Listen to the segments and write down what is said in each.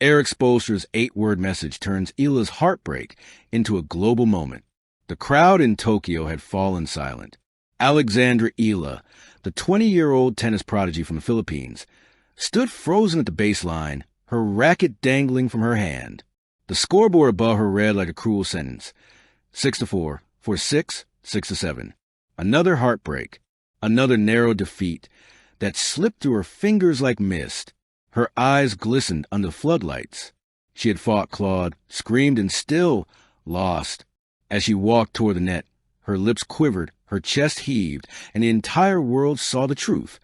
Eric Spoelstra's 8-word message turns Eala's heartbreak into a global moment. The crowd in Tokyo had fallen silent. Alexandra Eala, the 20-year-old tennis prodigy from the Philippines, stood frozen at the baseline, her racket dangling from her hand. The scoreboard above her read like a cruel sentence. 6-4, for 6-7. Another heartbreak, another narrow defeat that slipped through her fingers like mist. Her eyes glistened under floodlights. She had fought, clawed, screamed, and still lost. As she walked toward the net, her lips quivered, her chest heaved, and the entire world saw the truth.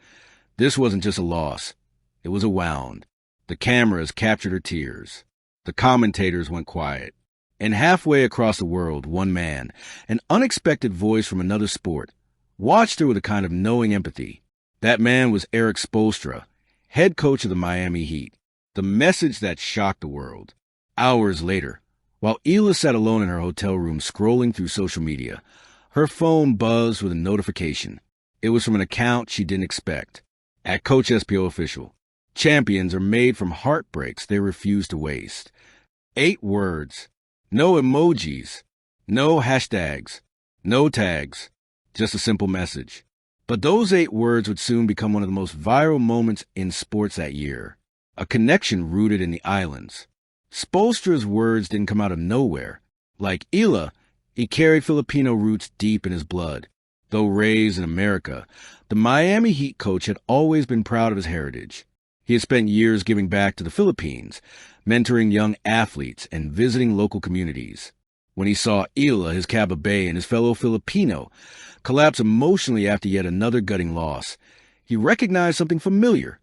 This wasn't just a loss. It was a wound. The cameras captured her tears. The commentators went quiet. And halfway across the world, one man, an unexpected voice from another sport, watched her with a kind of knowing empathy. That man was Eric Spoelstra, head coach of the Miami Heat. The message that shocked the world. Hours later, while Eala sat alone in her hotel room scrolling through social media, her phone buzzed with a notification. It was from an account she didn't expect. At Coach SPO Official, champions are made from heartbreaks they refuse to waste. 8 words. No emojis. No hashtags. No tags. Just a simple message. But those 8 words would soon become one of the most viral moments in sports that year. A connection rooted in the islands. Spoelstra's words didn't come out of nowhere. Like Eala, he carried Filipino roots deep in his blood. Though raised in America, the Miami Heat coach had always been proud of his heritage. He had spent years giving back to the Philippines, mentoring young athletes and visiting local communities. When he saw Eala, his kababae, and his fellow Filipino collapse emotionally after yet another gutting loss, he recognized something familiar.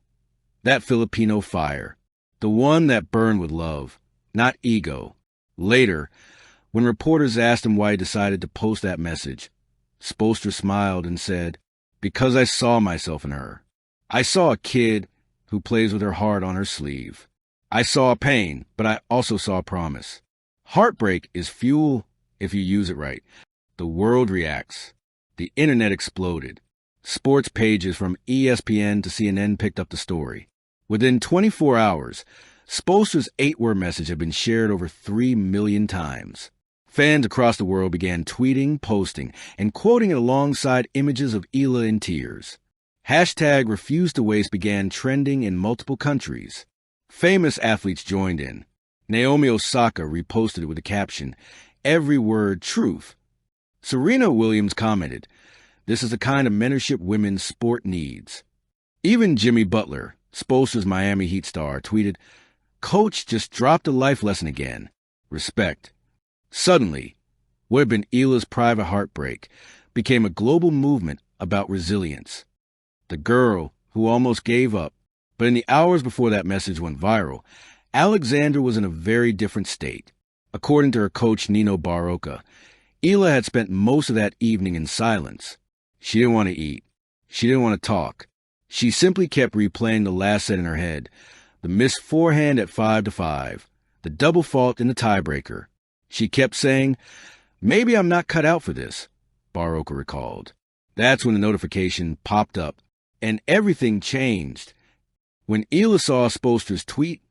That Filipino fire. The one that burned with love, not ego. Later, when reporters asked him why he decided to post that message, Spoelstra smiled and said, "Because I saw myself in her. I saw a kid who plays with her heart on her sleeve. I saw pain, but I also saw promise. Heartbreak is fuel if you use it right." The world reacts. The internet exploded. Sports pages from ESPN to CNN picked up the story. Within 24 hours, Spoelstra's 8-word message had been shared over 3 million times. Fans across the world began tweeting, posting, and quoting it alongside images of Eala in tears. Hashtag Refuse to Waste began trending in multiple countries. Famous athletes joined in. Naomi Osaka reposted it with the caption, "Every word truth." Serena Williams commented, "This is the kind of mentorship women's sport needs." Even Jimmy Butler, Spoelstra's Miami Heat star, tweeted, "Coach just dropped a life lesson again. Respect." Suddenly, what had been Eala's private heartbreak became a global movement about resilience. The girl who almost gave up, but in the hours before that message went viral, Alexandra was in a very different state. According to her coach Nino Barroca, Eala had spent most of that evening in silence. She didn't want to eat. She didn't want to talk. She simply kept replaying the last set in her head. The missed forehand at 5-5. The double fault in the tiebreaker. She kept saying, "Maybe I'm not cut out for this," Barroca recalled. That's when the notification popped up, and everything changed. When Eala saw Spoelstra's tweet,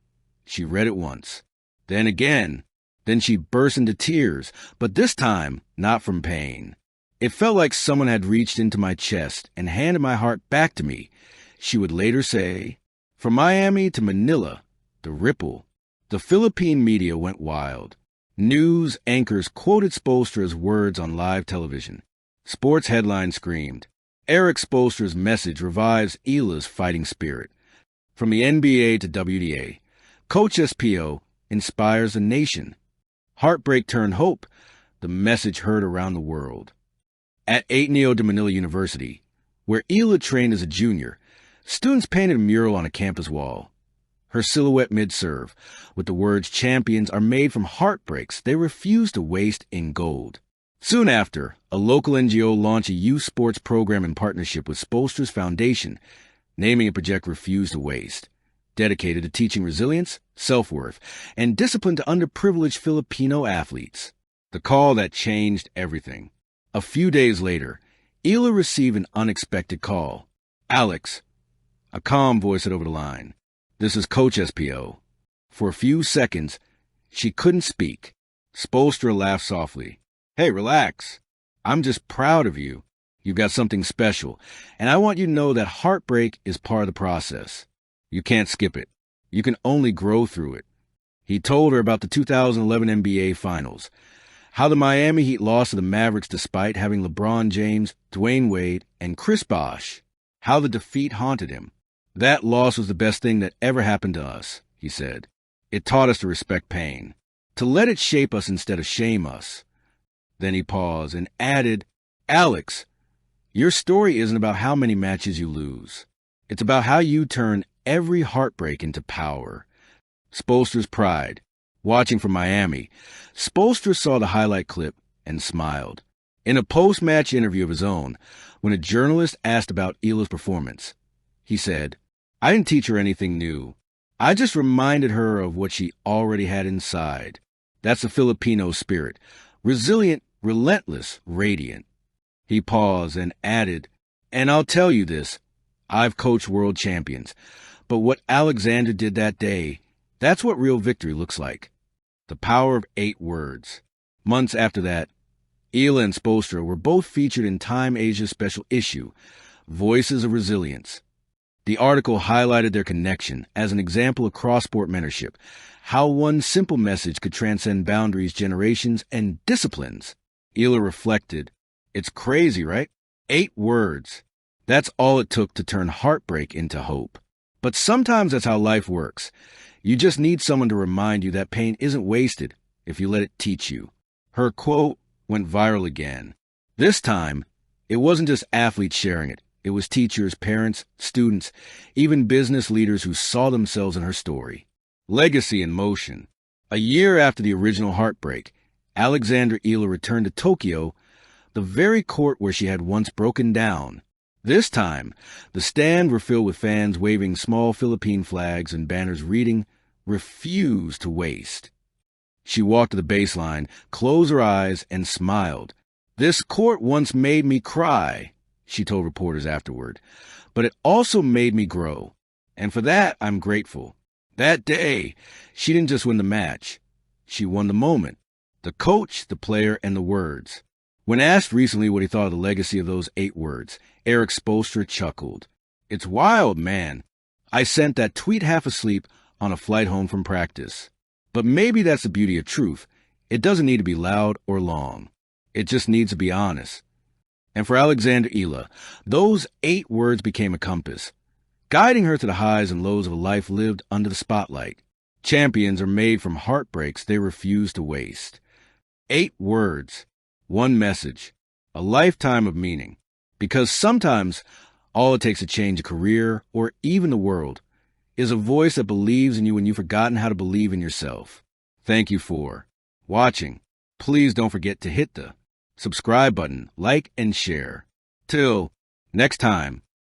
she read it once. Then again. Then she burst into tears, but this time not from pain. "It felt like someone had reached into my chest and handed my heart back to me," she would later say. From Miami to Manila, the ripple. The Philippine media went wild. News anchors quoted Spoelstra's words on live television. Sports headlines screamed, "Eric Spoelstra's message revives Eala's fighting spirit." From the NBA to WDA, Coach SPO inspires a nation. Heartbreak turned hope, the message heard around the world. At Ateneo de Manila University, where Eala trained as a junior, students painted a mural on a campus wall. Her silhouette mid-serve, with the words "Champions are made from heartbreaks they refuse to waste" in gold. Soon after, a local NGO launched a youth sports program in partnership with Spoelstra's foundation, naming it Project Refuse to Waste, dedicated to teaching resilience, self-worth, and discipline to underprivileged Filipino athletes. The call that changed everything. A few days later, Eala received an unexpected call. "Alex," a calm voice said over the line, "this is Coach SPO. For a few seconds, she couldn't speak. Spoelstra laughed softly. Hey, relax. I'm just proud of you. You've got something special, and I want you to know that heartbreak is part of the process. You can't skip it. You can only grow through it. He told her about the 2011 NBA Finals, how the Miami Heat lost to the Mavericks despite having LeBron James, Dwayne Wade, and Chris Bosh, how the defeat haunted him. That loss was the best thing that ever happened to us, he said. It taught us to respect pain, to let it shape us instead of shame us. Then he paused and added, Alex, your story isn't about how many matches you lose. It's about how you turn every heartbreak into power. Spoelstra's pride. Watching from Miami, Spoelstra saw the highlight clip and smiled. In a post-match interview of his own, when a journalist asked about Eala's performance, he said, I didn't teach her anything new. I just reminded her of what she already had inside. That's the Filipino spirit. Resilient, relentless, radiant. He paused and added, and I'll tell you this, I've coached world champions, but what Alexander did that day, that's what real victory looks like. The power of 8 words. Months after that, Eala and Spoelstra were both featured in Time Asia's special issue, Voices of Resilience. The article highlighted their connection as an example of cross-sport mentorship, how one simple message could transcend boundaries, generations, and disciplines. Eala reflected, it's crazy, right? 8 words. That's all it took to turn heartbreak into hope. But sometimes that's how life works. You just need someone to remind you that pain isn't wasted if you let it teach you. Her quote went viral again. This time, it wasn't just athletes sharing it. It was teachers, parents, students, even business leaders who saw themselves in her story. Legacy in motion. A year after the original heartbreak, Alexandra Eala returned to Tokyo, the very court where she had once broken down. This time, the stands were filled with fans waving small Philippine flags and banners reading, Refuse to Waste. She walked to the baseline, closed her eyes, and smiled. This court once made me cry, she told reporters afterward, but it also made me grow. And for that, I'm grateful. That day, she didn't just win the match. She won the moment, the coach, the player, and the words. When asked recently what he thought of the legacy of those 8 words, Eric Spoelstra chuckled. It's wild, man. I sent that tweet half asleep on a flight home from practice. But maybe that's the beauty of truth. It doesn't need to be loud or long. It just needs to be honest. And for Alexandra Eala, those 8 words became a compass, guiding her to the highs and lows of a life lived under the spotlight. Champions are made from heartbreaks they refuse to waste. 8 words. One message, a lifetime of meaning. Because sometimes all it takes to change a career or even the world is a voice that believes in you when you've forgotten how to believe in yourself. Thank you for watching. Please don't forget to hit the subscribe button, like, and share. Till next time.